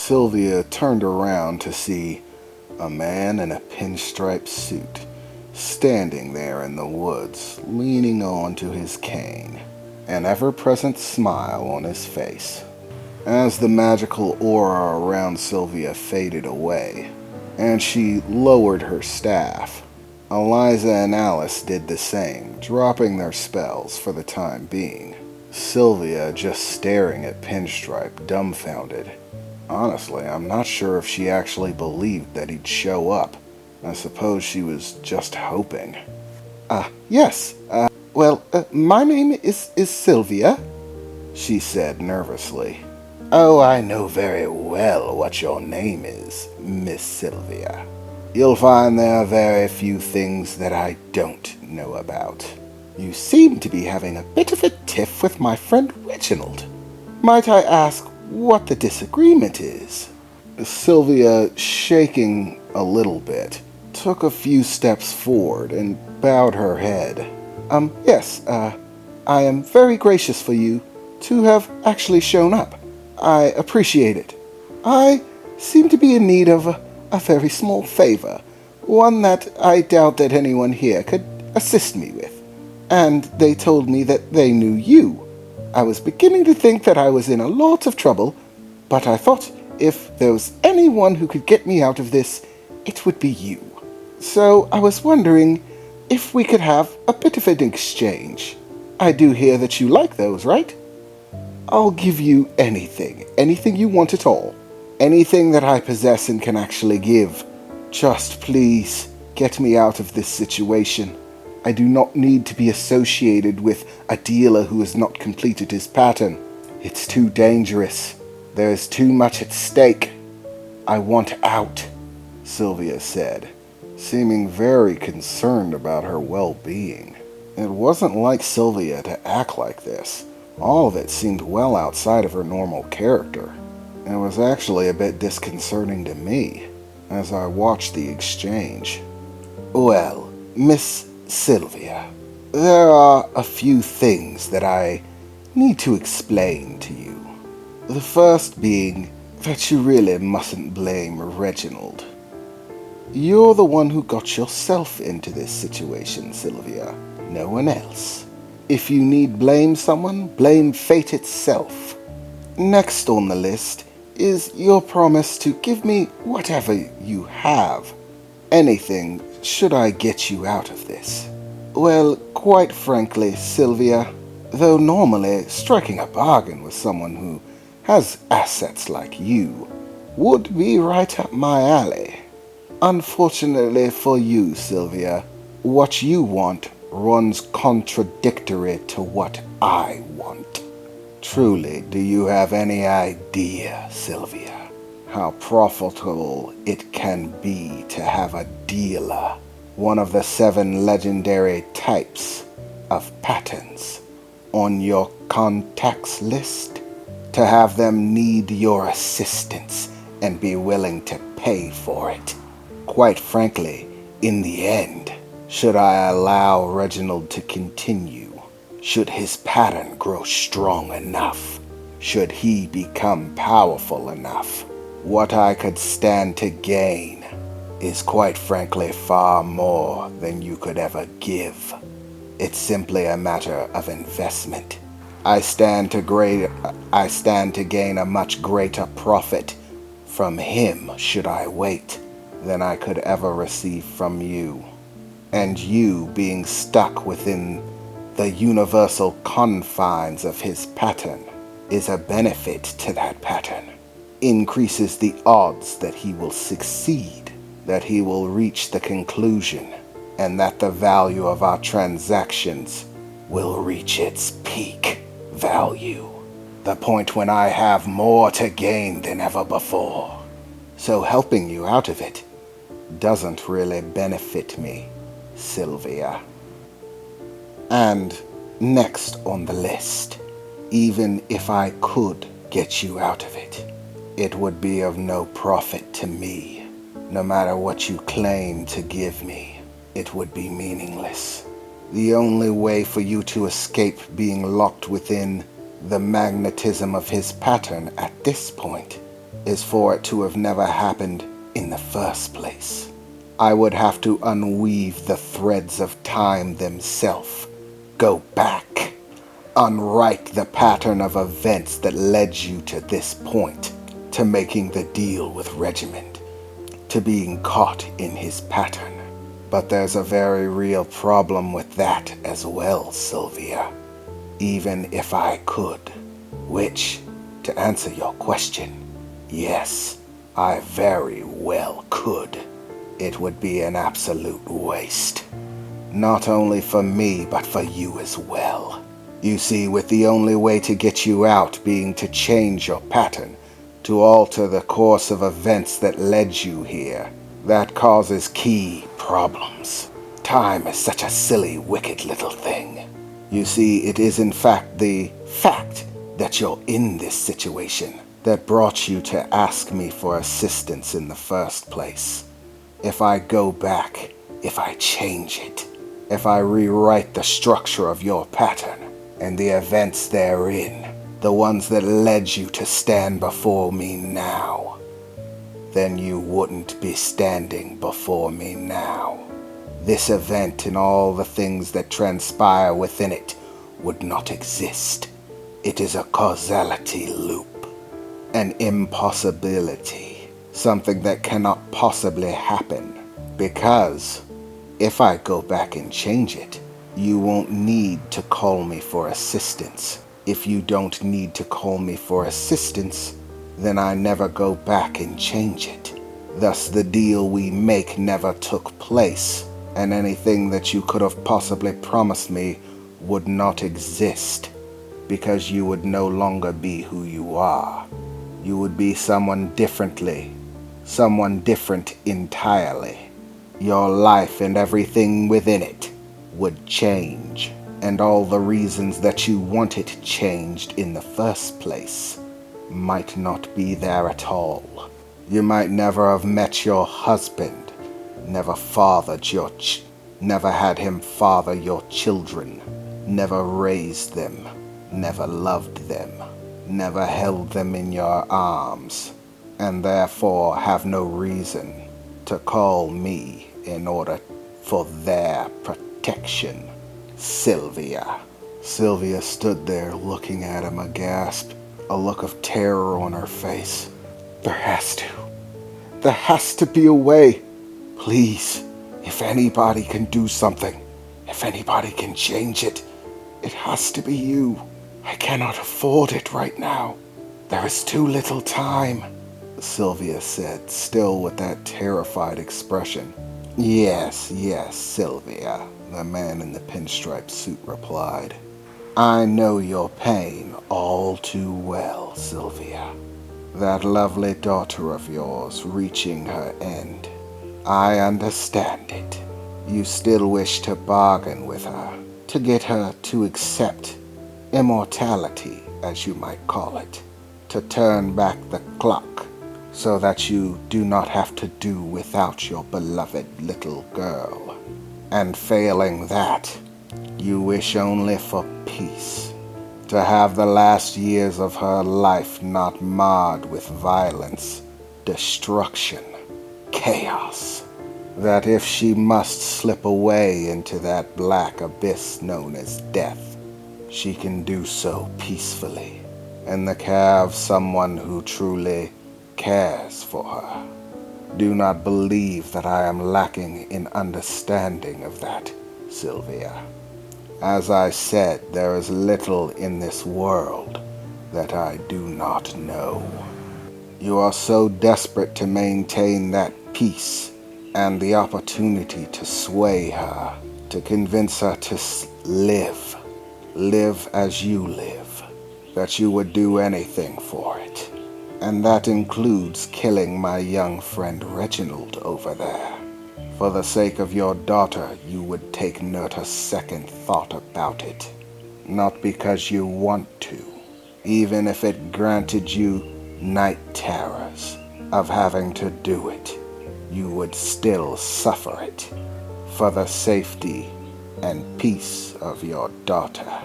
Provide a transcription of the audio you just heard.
Sylvia turned around to see a man in a pinstripe suit standing there in the woods, leaning onto his cane, an ever-present smile on his face. As the magical aura around Sylvia faded away, and she lowered her staff, Eliza and Alice did the same, dropping their spells for the time being. Sylvia just staring at Pinstripe, dumbfounded. Honestly, I'm not sure if she actually believed that he'd show up. I suppose she was just hoping. Yes, my name is Sylvia, she said nervously. Oh, I know very well what your name is, Miss Sylvia. You'll find there are very few things that I don't know about. You seem to be having a bit of a tiff with my friend Reginald. Might I ask what the disagreement is? Sylvia, shaking a little bit, took a few steps forward and bowed her head. Yes, I am very gracious for you to have actually shown up. I appreciate it. I seem to be in need of a very small favor, one that I doubt that anyone here could assist me with. And they told me that they knew you. I was beginning to think that I was in a lot of trouble, but I thought if there was anyone who could get me out of this, it would be you. So I was wondering if we could have a bit of an exchange. I do hear that you like those, right? I'll give you anything you want at all. Anything that I possess and can actually give. Just please get me out of this situation. I do not need to be associated with a dealer who has not completed his pattern. It's too dangerous. There is too much at stake. I want out, Sylvia said, seeming very concerned about her well-being. It wasn't like Sylvia to act like this. All of it seemed well outside of her normal character. It was actually a bit disconcerting to me as I watched the exchange. Well, Miss Sylvia, there are a few things that I need to explain to you. The first being that you really mustn't blame Reginald. You're the one who got yourself into this situation, Sylvia, no one else. If you need blame someone, blame fate itself. Next on the list is your promise to give me whatever you have. Anything should I get you out of this. Well, quite frankly, Sylvia, though normally striking a bargain with someone who has assets like you would be right up my alley. Unfortunately for you, Sylvia, what you want runs contradictory to what I want. Truly, do you have any idea, Sylvia, how profitable it can be to have a dealer, one of the 7 legendary types of patterns, on your contacts list? To have them need your assistance and be willing to pay for it. Quite frankly, in the end, should I allow Reginald to continue, should his pattern grow strong enough, should he become powerful enough, what I could stand to gain is quite frankly far more than you could ever give. It's simply a matter of investment. I stand to gain a much greater profit from him should I wait than I could ever receive from you. And you being stuck within the universal confines of his pattern is a benefit to that pattern. Increases the odds that he will succeed, that he will reach the conclusion, and that the value of our transactions will reach its peak value. The point when I have more to gain than ever before. So helping you out of it doesn't really benefit me, Sylvia. And next on the list, even if I could get you out of it, it would be of no profit to me. No matter what you claim to give me, it would be meaningless. The only way for you to escape being locked within the magnetism of his pattern at this point is for it to have never happened in the first place. I would have to unweave the threads of time themselves, go back, unwrite the pattern of events that led you to this point, to making the deal with Reginald, to being caught in his pattern. But there's a very real problem with that as well, Sylvia. Even if I could, which, to answer your question, yes, I very well could, it would be an absolute waste. Not only for me, but for you as well. You see, with the only way to get you out being to change your pattern, to alter the course of events that led you here, that causes key problems. Time is such a silly, wicked little thing. You see, it is in fact the fact that you're in this situation that brought you to ask me for assistance in the first place. If I go back, if I change it, if I rewrite the structure of your pattern and the events therein, the ones that led you to stand before me now, then you wouldn't be standing before me now. This event and all the things that transpire within it would not exist. It is a causality loop, an impossibility, something that cannot possibly happen. Because if I go back and change it, you won't need to call me for assistance. If you don't need to call me for assistance, then I never go back and change it. Thus the deal we make never took place, and anything that you could have possibly promised me would not exist, because you would no longer be who you are. You would be someone different entirely. Your life and everything within it would change, and all the reasons that you want it changed in the first place might not be there at all. You might never have met your husband, never had him father your children, never raised them, never loved them, never held them in your arms, and therefore have no reason to call me in order for their protection. Sylvia. Sylvia stood there looking at him aghast, a look of terror on her face. There has to be a way. Please, if anybody can do something, if anybody can change it, it has to be you. I cannot afford it right now. There is too little time, Sylvia said, still with that terrified expression. Yes, Sylvia, the man in the pinstripe suit replied. I know your pain all too well, Sylvia. That lovely daughter of yours reaching her end. I understand it. You still wish to bargain with her, to get her to accept immortality, as you might call it, to turn back the clock so that you do not have to do without your beloved little girl. And failing that, you wish only for peace, to have the last years of her life not marred with violence, destruction, chaos. That if she must slip away into that black abyss known as death, she can do so peacefully, in the care of someone who truly cares for her. Do not believe that I am lacking in understanding of that, Sylvia. As I said, there is little in this world that I do not know. You are so desperate to maintain that peace and the opportunity to sway her, to convince her to live as you live, that you would do anything for it. And that includes killing my young friend Reginald over there. For the sake of your daughter, you would take not a second thought about it. Not because you want to, even if it granted you night terrors of having to do it, you would still suffer it for the safety and peace of your daughter.